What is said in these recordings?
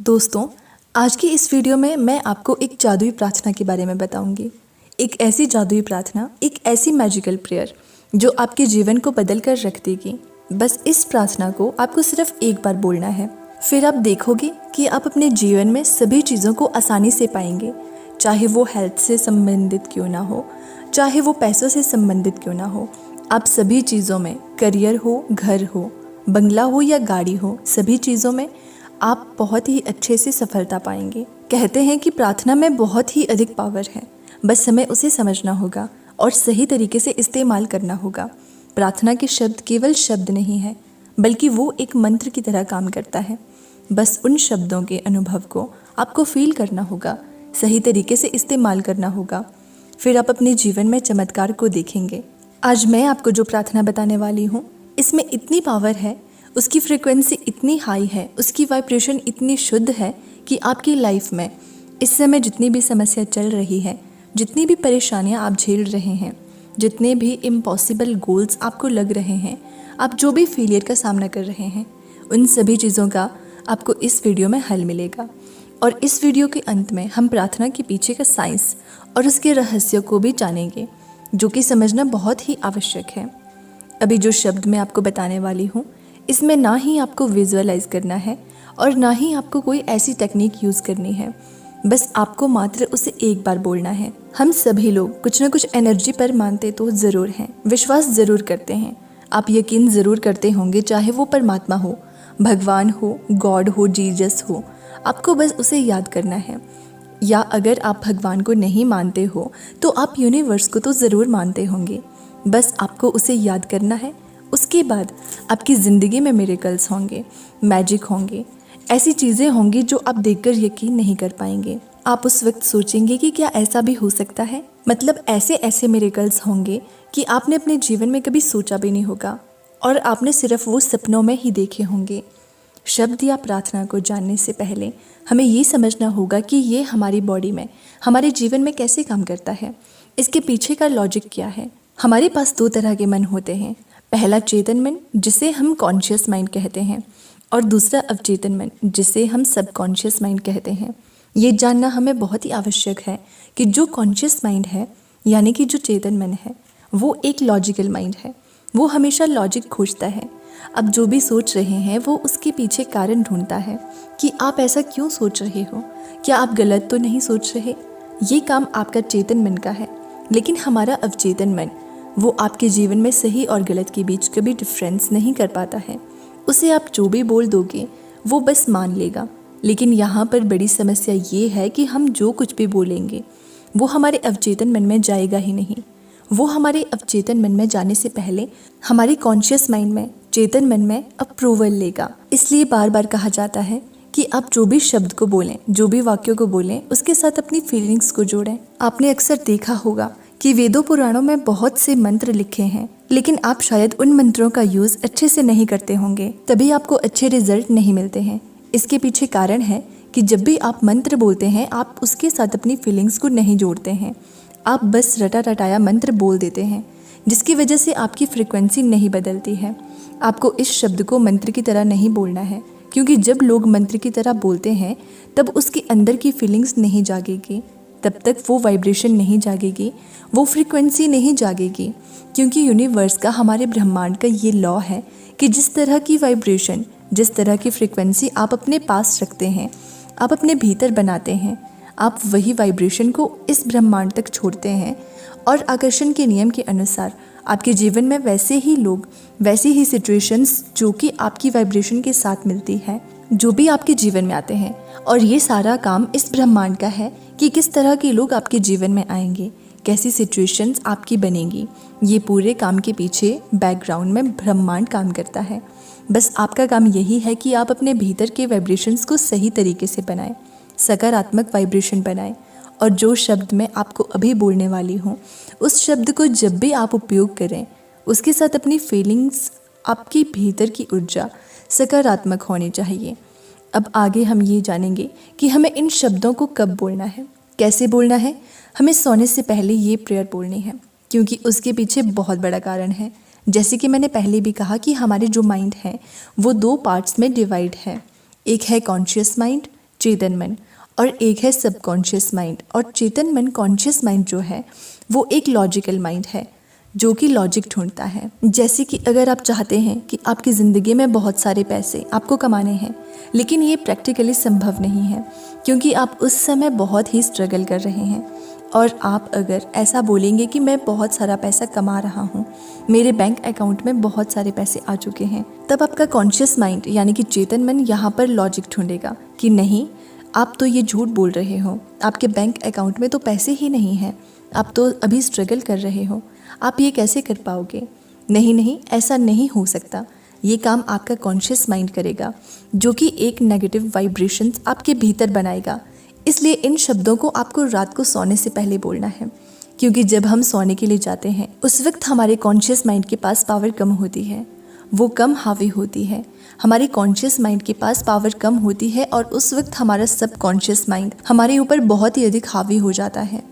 दोस्तों, आज की इस वीडियो में मैं आपको एक जादुई प्रार्थना के बारे में बताऊंगी। एक ऐसी जादुई प्रार्थना, एक ऐसी मैजिकल प्रेयर जो आपके जीवन को बदल कर रख देगी। बस इस प्रार्थना को आपको सिर्फ एक बार बोलना है, फिर आप देखोगे कि आप अपने जीवन में सभी चीज़ों को आसानी से पाएंगे। चाहे वो हेल्थ से संबंधित क्यों ना हो, चाहे वो पैसों से संबंधित क्यों ना हो, आप सभी चीज़ों में, करियर हो, घर हो, बंगला हो या गाड़ी हो, सभी चीज़ों में आप बहुत ही अच्छे से सफलता पाएंगे। कहते हैं कि प्रार्थना में बहुत ही अधिक पावर है, बस हमें उसे समझना होगा और सही तरीके से इस्तेमाल करना होगा। प्रार्थना के शब्द केवल शब्द नहीं है, बल्कि वो एक मंत्र की तरह काम करता है। बस उन शब्दों के अनुभव को आपको फील करना होगा, सही तरीके से इस्तेमाल करना होगा, फिर आप अपने जीवन में चमत्कार को देखेंगे। आज मैं आपको जो प्रार्थना बताने वाली हूँ, इसमें इतनी पावर है, उसकी फ्रीक्वेंसी इतनी हाई है, उसकी वाइब्रेशन इतनी शुद्ध है कि आपकी लाइफ में इस समय जितनी भी समस्या चल रही है, जितनी भी परेशानियां आप झेल रहे हैं, जितने भी इम्पॉसिबल गोल्स आपको लग रहे हैं, आप जो भी फेलियर का सामना कर रहे हैं, उन सभी चीज़ों का आपको इस वीडियो में हल मिलेगा। और इस वीडियो के अंत में हम प्रार्थना के पीछे का साइंस और उसके रहस्य को भी जानेंगे, जो कि समझना बहुत ही आवश्यक है। अभी जो शब्द मैं आपको बताने वाली हूँ, इसमें ना ही आपको विजुअलाइज करना है और ना ही आपको कोई ऐसी टेक्निक यूज़ करनी है, बस आपको मात्र उसे एक बार बोलना है। हम सभी लोग कुछ ना कुछ एनर्जी पर मानते तो ज़रूर हैं, विश्वास ज़रूर करते हैं, आप यकीन ज़रूर करते होंगे, चाहे वो परमात्मा हो, भगवान हो, गॉड हो, जीसस हो, आपको बस उसे याद करना है। या अगर आप भगवान को नहीं मानते हो तो आप यूनिवर्स को तो ज़रूर मानते होंगे, बस आपको उसे याद करना है। उसके बाद आपकी ज़िंदगी में मिरेकल्स होंगे, मैजिक होंगे, ऐसी चीज़ें होंगी जो आप देखकर यकीन नहीं कर पाएंगे। आप उस वक्त सोचेंगे कि क्या ऐसा भी हो सकता है, मतलब ऐसे ऐसे मिरेकल्स होंगे कि आपने अपने जीवन में कभी सोचा भी नहीं होगा और आपने सिर्फ वो सपनों में ही देखे होंगे। शब्द या प्रार्थना को जानने से पहले हमें ये समझना होगा कि ये हमारी बॉडी में, हमारे जीवन में कैसे काम करता है, इसके पीछे का लॉजिक क्या है। हमारे पास दो तरह के मन होते हैं, पहला चेतन मन, जिसे हम कॉन्शियस माइंड कहते हैं, और दूसरा अवचेतन मन, जिसे हम सबकॉन्शियस माइंड कहते हैं। ये जानना हमें बहुत ही आवश्यक है कि जो कॉन्शियस माइंड है, यानी कि जो चेतन मन है, वो एक लॉजिकल माइंड है, वो हमेशा लॉजिक खोजता है। अब जो भी सोच रहे हैं वो उसके पीछे कारण ढूंढता है कि आप ऐसा क्यों सोच रहे हो, क्या आप गलत तो नहीं सोच रहे। ये काम आपका चेतन मन का है, लेकिन हमारा अवचेतन मन, वो आपके जीवन में सही और गलत के बीच कभी डिफरेंस नहीं कर पाता है। उसे आप जो भी बोल दोगे वो बस मान लेगा। लेकिन यहाँ पर बड़ी समस्या ये है कि हम जो कुछ भी बोलेंगे वो हमारे अवचेतन मन में जाएगा ही नहीं। वो हमारे अवचेतन मन में जाने से पहले हमारे कॉन्शियस माइंड में, चेतन मन में अप्रूवल लेगा। इसलिए बार बार कहा जाता है कि आप जो भी शब्द को बोलें, जो भी वाक्यों को बोलें, उसके साथ अपनी फीलिंग्स को जोड़ें। आपने अक्सर देखा होगा कि वेदों पुराणों में बहुत से मंत्र लिखे हैं, लेकिन आप शायद उन मंत्रों का यूज़ अच्छे से नहीं करते होंगे, तभी आपको अच्छे रिजल्ट नहीं मिलते हैं। इसके पीछे कारण है कि जब भी आप मंत्र बोलते हैं, आप उसके साथ अपनी फीलिंग्स को नहीं जोड़ते हैं। आप बस रटा रटाया मंत्र बोल देते हैं, जिसकी वजह से आपकी फ्रिक्वेंसी नहीं बदलती है। आपको इस शब्द को मंत्र की तरह नहीं बोलना है, क्योंकि जब लोग मंत्र की तरह बोलते हैं तब उसके अंदर की फीलिंग्स नहीं जागेगी, तब तक वो वाइब्रेशन नहीं जागेगी, वो फ्रीक्वेंसी नहीं जागेगी। क्योंकि यूनिवर्स का, हमारे ब्रह्मांड का ये लॉ है कि जिस तरह की वाइब्रेशन, जिस तरह की फ्रीक्वेंसी आप अपने पास रखते हैं, आप अपने भीतर बनाते हैं, आप वही वाइब्रेशन को इस ब्रह्मांड तक छोड़ते हैं। और आकर्षण के नियम के अनुसार आपके जीवन में वैसे ही लोग, वैसी ही सिचुएशंस जो कि आपकी वाइब्रेशन के साथ मिलती है, जो भी आपके जीवन में आते हैं। और ये सारा काम इस ब्रह्मांड का है कि किस तरह के लोग आपके जीवन में आएंगे, कैसी सिचुएशंस आपकी बनेंगी। ये पूरे काम के पीछे बैकग्राउंड में ब्रह्मांड काम करता है। बस आपका काम यही है कि आप अपने भीतर के वाइब्रेशंस को सही तरीके से बनाएं, सकारात्मक वाइब्रेशन बनाएं। और जो शब्द मैं आपको अभी बोलने वाली हूँ, उस शब्द को जब भी आप उपयोग करें, उसके साथ अपनी फीलिंग्स, आपकी भीतर की ऊर्जा सकारात्मक होनी चाहिए। अब आगे हम ये जानेंगे कि हमें इन शब्दों को कब बोलना है, कैसे बोलना है। हमें सोने से पहले ये प्रेयर बोलनी है, क्योंकि उसके पीछे बहुत बड़ा कारण है। जैसे कि मैंने पहले भी कहा कि हमारे जो माइंड है वो दो पार्ट्स में डिवाइड है। एक है कॉन्शियस माइंड, चेतन मन, और एक है सबकॉन्शियस माइंड। और चेतन मन, कॉन्शियस माइंड जो है वो एक लॉजिकल माइंड है जो कि लॉजिक ढूंढता है। जैसे कि अगर आप चाहते हैं कि आपकी ज़िंदगी में बहुत सारे पैसे आपको कमाने हैं, लेकिन ये प्रैक्टिकली संभव नहीं है क्योंकि आप उस समय बहुत ही स्ट्रगल कर रहे हैं। और आप अगर ऐसा बोलेंगे कि मैं बहुत सारा पैसा कमा रहा हूँ, मेरे बैंक अकाउंट में बहुत सारे पैसे आ चुके हैं, तब आपका कॉन्शियस माइंड यानी कि चेतन मन यहाँ पर लॉजिक ढूंढेगा कि नहीं, आप तो ये झूठ बोल रहे हो, आपके बैंक अकाउंट में तो पैसे ही नहीं हैं, आप तो अभी स्ट्रगल कर रहे हो, आप ये कैसे कर पाओगे? नहीं नहीं, ऐसा नहीं हो सकता। ये काम आपका कॉन्शियस माइंड करेगा जो कि एक नेगेटिव वाइब्रेशंस आपके भीतर बनाएगा। इसलिए इन शब्दों को आपको रात को सोने से पहले बोलना है, क्योंकि जब हम सोने के लिए जाते हैं उस वक्त हमारे कॉन्शियस माइंड के पास पावर कम होती है, वो कम हावी होती है। हमारे कॉन्शियस माइंड के पास पावर कम होती है और उस वक्त हमारा सब कॉन्शियस माइंड हमारे ऊपर बहुत ही अधिक हावी हो जाता है।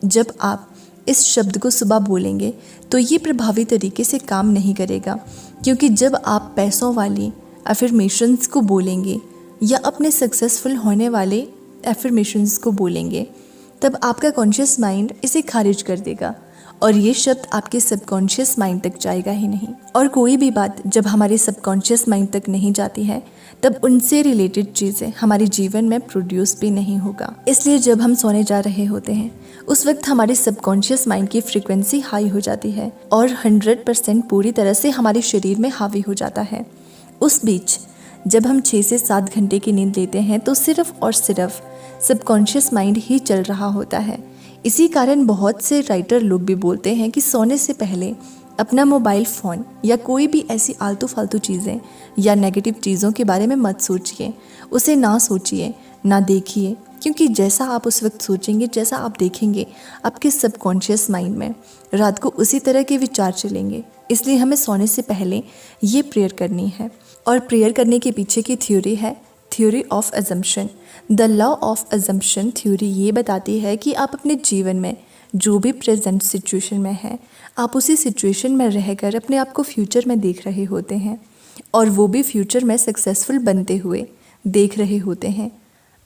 जब आप इस शब्द को सुबह बोलेंगे तो ये प्रभावी तरीके से काम नहीं करेगा, क्योंकि जब आप पैसों वाली एफर्मेशंस को बोलेंगे या अपने सक्सेसफुल होने वाले एफर्मेशंस को बोलेंगे, तब आपका कॉन्शियस माइंड इसे खारिज कर देगा और ये शब्द आपके सबकॉन्शियस माइंड तक जाएगा ही नहीं। और कोई भी बात जब हमारे सबकॉन्शियस माइंड तक नहीं जाती है, तब उनसे रिलेटेड चीज़ें हमारे जीवन में प्रोड्यूस भी नहीं होगा। इसलिए जब हम सोने जा रहे होते हैं उस वक्त हमारे सबकॉन्शियस माइंड की फ्रीक्वेंसी हाई हो जाती है और 100% पूरी तरह से हमारे शरीर में हावी हो जाता है। उस बीच जब हम 6 से 7 घंटे की नींद लेते हैं तो सिर्फ और सिर्फ सबकॉन्शियस माइंड ही चल रहा होता है। इसी कारण बहुत से राइटर लोग भी बोलते हैं कि सोने से पहले अपना मोबाइल फ़ोन या कोई भी ऐसी आलतू फालतू चीज़ें या नेगेटिव चीज़ों के बारे में मत सोचिए, उसे ना सोचिए, ना देखिए, क्योंकि जैसा आप उस वक्त सोचेंगे, जैसा आप देखेंगे, आपके सबकॉन्शियस माइंड में रात को उसी तरह के विचार चलेंगे। इसलिए हमें सोने से पहले ये प्रेयर करनी है। और प्रेयर करने के पीछे की थ्योरी है theory of assumption. The law of assumption theory ये बताती है कि आप अपने जीवन में जो भी प्रेजेंट सिचुएशन में है, आप उसी सिचुएशन में रहकर अपने आप को फ्यूचर में देख रहे होते हैं और वो भी फ्यूचर में सक्सेसफुल बनते हुए देख रहे होते हैं।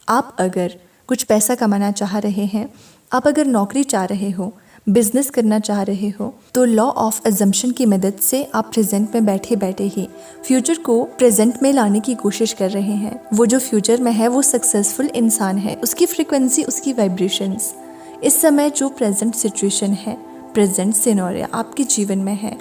आप अगर कुछ पैसा कमाना चाह रहे हैं, आप अगर नौकरी चाह रहे हो, बिजनेस करना चाह रहे हो, तो लॉ ऑफ अजम्पशन की मदद से आप प्रेजेंट में बैठे बैठे ही फ्यूचर को प्रेजेंट में लाने की कोशिश कर रहे हैं। वो जो फ्यूचर में है वो सक्सेसफुल इंसान है, उसकी फ्रीक्वेंसी, उसकी वाइब्रेशंस इस समय जो प्रेजेंट सिचुएशन है, प्रेजेंट सिनेरियो आपके जीवन में है,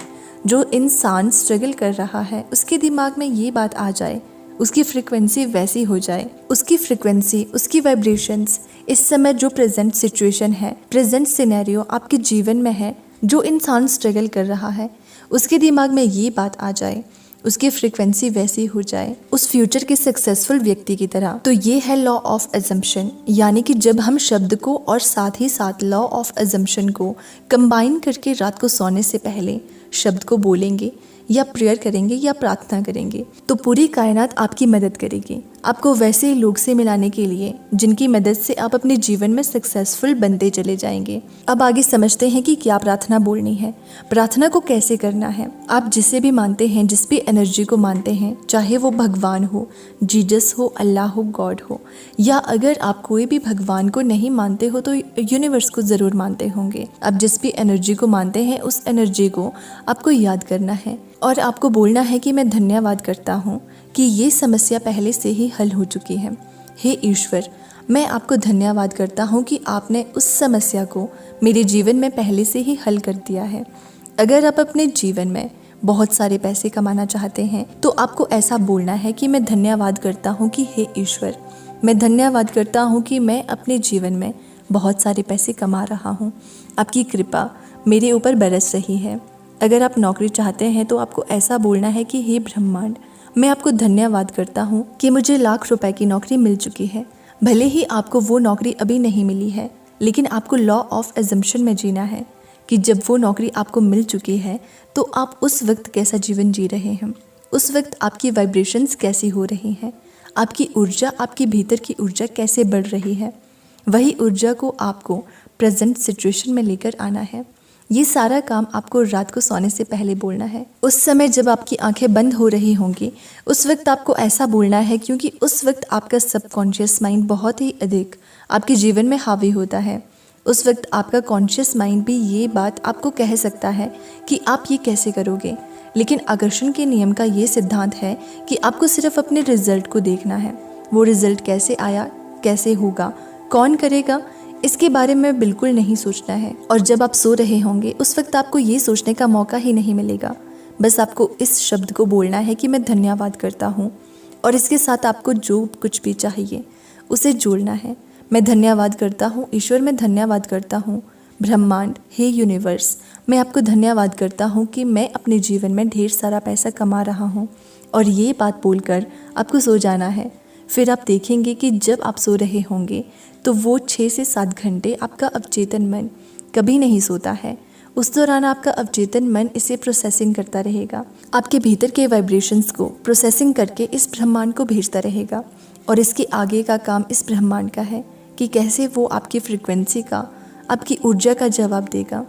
जो इंसान स्ट्रगल कर रहा है, उसके दिमाग में ये बात आ जाए, उसकी फ्रीक्वेंसी वैसी हो जाए, उसकी फ्रीक्वेंसी, उसकी वाइब्रेशंस इस समय जो प्रेजेंट सिचुएशन है, प्रेजेंट सिनेरियो आपके जीवन में है, जो इंसान स्ट्रगल कर रहा है, उसके दिमाग में ये बात आ जाए, उसकी फ्रीक्वेंसी वैसी हो जाए उस फ्यूचर के सक्सेसफुल व्यक्ति की तरह। तो ये है लॉ ऑफ अजम्पशन, यानी कि जब हम शब्द को और साथ ही साथ लॉ ऑफ अजम्पशन को कंबाइन करके रात को सोने से पहले शब्द को बोलेंगे या प्रेयर करेंगे या प्रार्थना करेंगे, तो पूरी कायनात आपकी मदद करेगी, आपको वैसे लोग से मिलाने के लिए जिनकी मदद से आप अपने जीवन में सक्सेसफुल बनते चले जाएंगे। अब आगे समझते हैं कि क्या प्रार्थना बोलनी है, प्रार्थना को कैसे करना है। आप जिसे भी मानते हैं, जिस भी एनर्जी को मानते हैं, चाहे वो भगवान हो, जीसस हो, अल्लाह हो, गॉड हो, या अगर आप कोई भी भगवान को नहीं मानते हो तो यूनिवर्स को ज़रूर मानते होंगे। आप जिस भी एनर्जी को मानते हैं उस एनर्जी को आपको याद करना है और आपको बोलना है कि मैं धन्यवाद करता हूँ कि ये समस्या पहले से ही हल हो चुकी है। हे ईश्वर, मैं आपको धन्यवाद करता हूँ कि आपने उस समस्या को मेरे जीवन में पहले से ही हल कर दिया है। अगर आप अपने जीवन में बहुत सारे पैसे कमाना चाहते हैं तो आपको ऐसा बोलना है कि मैं धन्यवाद करता हूँ कि हे ईश्वर, मैं धन्यवाद करता हूँ कि मैं अपने जीवन में बहुत सारे पैसे कमा रहा हूँ, आपकी कृपा मेरे ऊपर बरस रही है। अगर आप नौकरी चाहते हैं तो आपको ऐसा बोलना है कि हे ब्रह्मांड, मैं आपको धन्यवाद करता हूँ कि मुझे लाख रुपए की नौकरी मिल चुकी है। भले ही आपको वो नौकरी अभी नहीं मिली है, लेकिन आपको लॉ ऑफ अजम्पशन में जीना है कि जब वो नौकरी आपको मिल चुकी है तो आप उस वक्त कैसा जीवन जी रहे हैं, उस वक्त आपकी वाइब्रेशंस कैसी हो रही हैं, आपकी ऊर्जा, आपके भीतर की ऊर्जा कैसे बढ़ रही है। वही ऊर्जा को आपको प्रेजेंट सिचुएशन में लेकर आना है। ये सारा काम आपको रात को सोने से पहले बोलना है। उस समय जब आपकी आंखें बंद हो रही होंगी, उस वक्त आपको ऐसा बोलना है, क्योंकि उस वक्त आपका सबकॉन्शियस माइंड बहुत ही अधिक आपके जीवन में हावी होता है। उस वक्त आपका कॉन्शियस माइंड भी ये बात आपको कह सकता है कि आप ये कैसे करोगे, लेकिन आकर्षण के नियम का ये सिद्धांत है कि आपको सिर्फ अपने रिजल्ट को देखना है। वो रिजल्ट कैसे आया, कैसे होगा, कौन करेगा, इसके बारे में बिल्कुल नहीं सोचना है। और जब आप सो रहे होंगे उस वक्त आपको ये सोचने का मौका ही नहीं मिलेगा। बस आपको इस शब्द को बोलना है कि मैं धन्यवाद करता हूँ, और इसके साथ आपको जो कुछ भी चाहिए उसे जोड़ना है। मैं धन्यवाद करता हूँ ईश्वर, मैं धन्यवाद करता हूँ ब्रह्मांड, हे यूनिवर्स, मैं आपको धन्यवाद करता हूँ कि मैं अपने जीवन में ढेर सारा पैसा कमा रहा हूँ। और ये बात बोलकर आपको सो जाना है। फिर आप देखेंगे कि जब आप सो रहे होंगे तो वो 6 से 7 घंटे आपका अवचेतन मन कभी नहीं सोता है। उस दौरान आपका अवचेतन मन इसे प्रोसेसिंग करता रहेगा, आपके भीतर के वाइब्रेशंस को प्रोसेसिंग करके इस ब्रह्मांड को भेजता रहेगा। और इसके आगे का काम इस ब्रह्मांड का है कि कैसे वो आपकी फ्रिक्वेंसी का, आपकी ऊर्जा का जवाब देगा।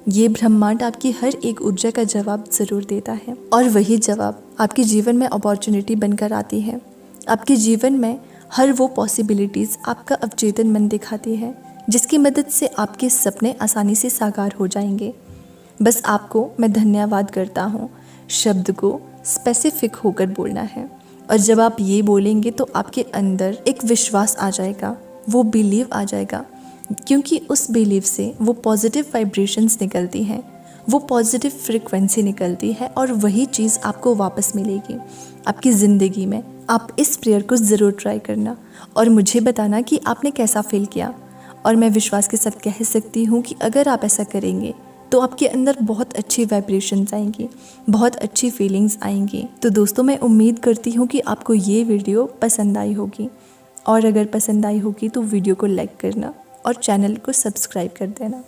ये ब्रह्मांड आपकी हर एक ऊर्जा का जवाब ज़रूर देता है, और वही जवाब आपके जीवन में अपॉर्चुनिटी बनकर आती है। आपके जीवन में हर वो पॉसिबिलिटीज़ आपका अवचेतन मन दिखाती है, जिसकी मदद से आपके सपने आसानी से साकार हो जाएंगे। बस आपको मैं धन्यवाद करता हूँ शब्द को स्पेसिफिक होकर बोलना है। और जब आप ये बोलेंगे तो आपके अंदर एक विश्वास आ जाएगा, वो बिलीव आ जाएगा, क्योंकि उस बिलीव से वो पॉजिटिव वाइब्रेशंस निकलती हैं, वो पॉजिटिव फ्रिक्वेंसी निकलती है, और वही चीज़ आपको वापस मिलेगी आपकी ज़िंदगी में। आप इस प्रेयर को ज़रूर ट्राई करना और मुझे बताना कि आपने कैसा फील किया। और मैं विश्वास के साथ कह सकती हूँ कि अगर आप ऐसा करेंगे तो आपके अंदर बहुत अच्छी वाइब्रेशंस आएंगी, बहुत अच्छी फीलिंग्स आएंगी। तो दोस्तों, मैं उम्मीद करती हूँ कि आपको ये वीडियो पसंद आई होगी, और अगर पसंद आई होगी तो वीडियो को लाइक करना और चैनल को सब्सक्राइब कर देना।